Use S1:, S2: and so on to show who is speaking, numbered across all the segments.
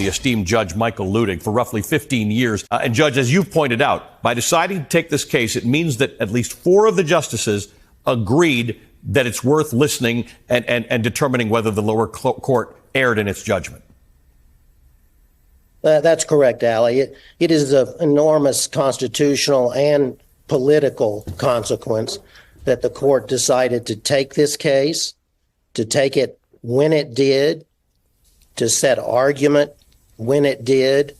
S1: the esteemed Judge Michael Luttig, for roughly 15 years. And Judge, as you've pointed out, by deciding to take this case, it means that at least 4 of the justices agreed that it's worth listening and determining whether the lower court erred in its judgment.
S2: That's correct, Ali. It is of enormous constitutional and political consequence that the court decided to take this case, to take it when it did, to set argument when it did,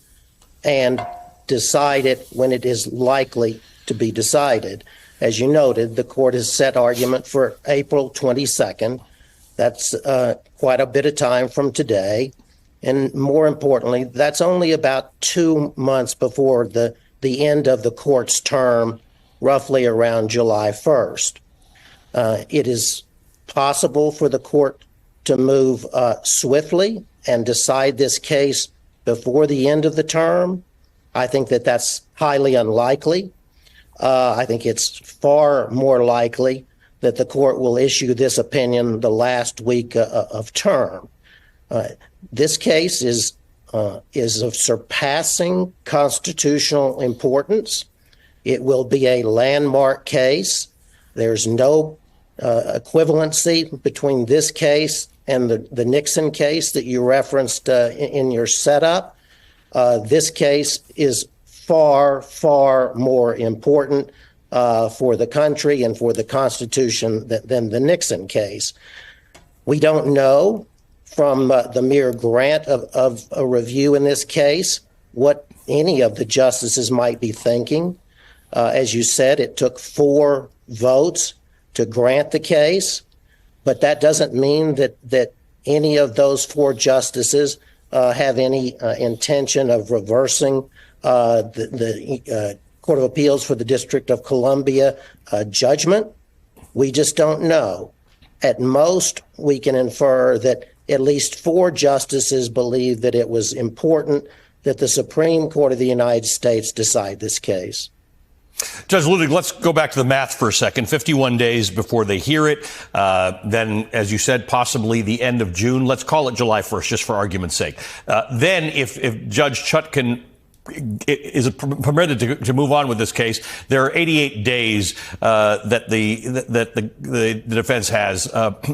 S2: and decide it when it is likely to be decided. As you noted, the court has set argument for April 22nd. That's quite a bit of time from today. And more importantly, that's only about 2 months before the end of the court's term, roughly around July 1st. It is possible for the court to move swiftly and decide this case before the end of the term. I think that that's highly unlikely. I think it's far more likely that the court will issue this opinion the last week of term. This case is of surpassing constitutional importance. It will be a landmark case. There's no equivalency between this case and the Nixon case that you referenced in your setup. This case is far, far more important for the country and for the Constitution than the Nixon case. We don't know from the mere grant of a review in this case what any of the justices might be thinking. As you said, it took 4 votes to grant the case, but that doesn't mean that any of those 4 justices have any intention of reversing the Court of Appeals for the District of Columbia judgment. We just don't know. At most, we can infer that at least 4 justices believe that it was important that the Supreme Court of the United States decide this case.
S1: Judge Luttig, let's go back to the math for a second. 51 days before they hear it. Then, as you said, possibly the end of June. Let's call it July 1st, just for argument's sake. Then, if Judge Chutkan is permitted to move on with this case, there are 88 days that the defense has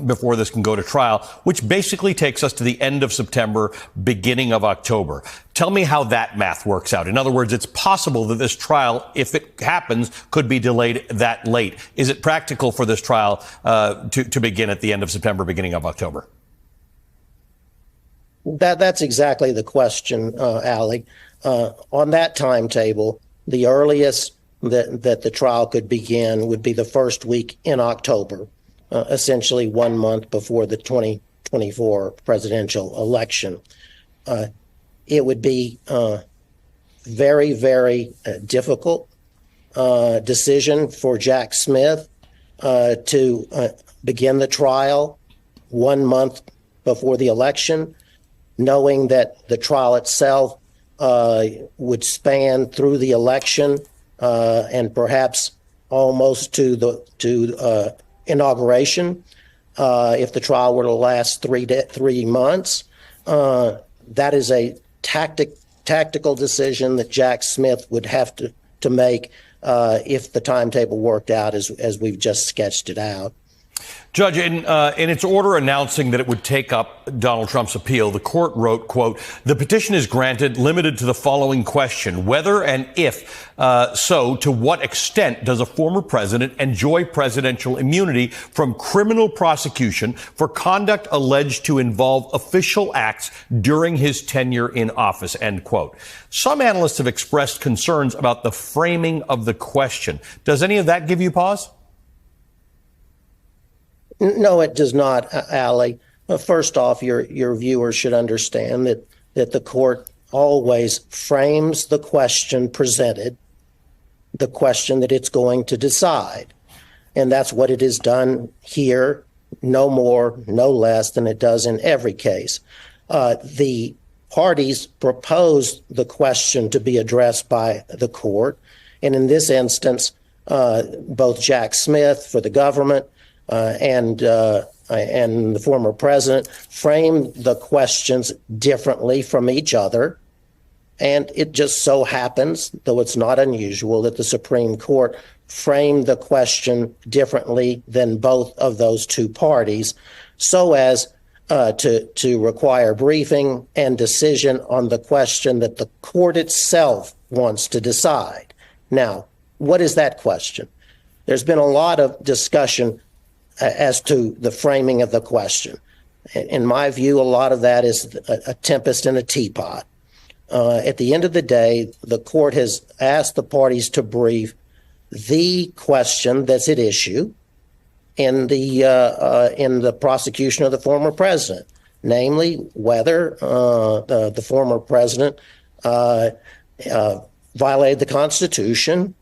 S1: before this can go to trial, which basically takes us to the end of September, beginning of October. Tell me how that math works out. In other words, it's possible that this trial, if it happens, could be delayed that late. Is it practical for this trial to begin at the end of September, beginning of October?
S2: That's exactly the question, Ali. On that timetable, the earliest that the trial could begin would be the first week in October, essentially 1 month before the 2024 presidential election. It would be very, very difficult decision for Jack Smith to begin the trial 1 month before the election, knowing that the trial itself would span through the election and perhaps almost to inauguration. If the trial were to last 3 months, that is a tactical decision that Jack Smith would have to make if the timetable worked out as we've just sketched it out.
S1: Judge, in its order announcing that it would take up Donald Trump's appeal, the court wrote, quote, "The petition is granted limited to the following question: whether and if so, to what extent does a former president enjoy presidential immunity from criminal prosecution for conduct alleged to involve official acts during his tenure in office," end quote. Some analysts have expressed concerns about the framing of the question. Does any of that give you pause?
S2: No, it does not, Ali. First off, your viewers should understand that the court always frames the question presented, the question that it's going to decide. And that's what it has done here, no more, no less than it does in every case. The parties proposed the question to be addressed by the court. And in this instance, both Jack Smith for the government and and the former president framed the questions differently from each other. And it just so happens, though it's not unusual, that the Supreme Court framed the question differently than both of those two parties, so as to require briefing and decision on the question that the court itself wants to decide. Now, what is that question? There's been a lot of discussion as to the framing of the question. In my view, a lot of that is a tempest in a teapot. At the end of the day, the court has asked the parties to brief the question that's at issue in the prosecution of the former president, namely whether the former president violated the Constitution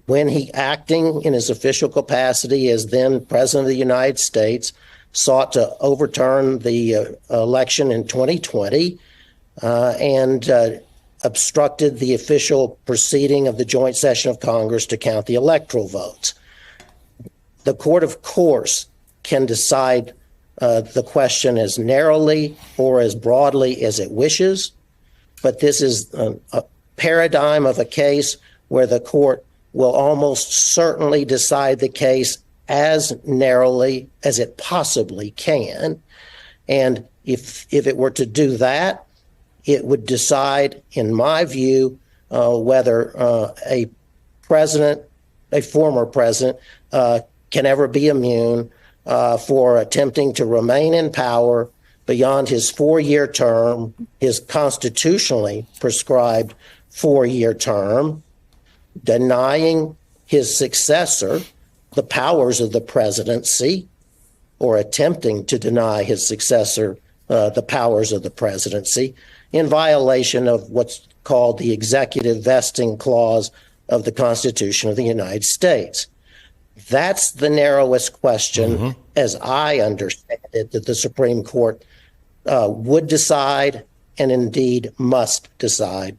S2: when he, acting in his official capacity as then President of the United States, sought to overturn the election in 2020 and obstructed the official proceeding of the joint session of Congress to count the electoral votes. The court, of course, can decide the question as narrowly or as broadly as it wishes, but this is a paradigm of a case where the court will almost certainly decide the case as narrowly as it possibly can. And if it were to do that, it would decide, in my view, whether a former president, can ever be immune for attempting to remain in power beyond his 4-year term, his constitutionally prescribed 4-year term, denying his successor the powers of the presidency, or attempting to deny his successor the powers of the presidency, in violation of what's called the executive vesting clause of the Constitution of the United States. That's the narrowest question, as I understand it, that the Supreme Court would decide and indeed must decide.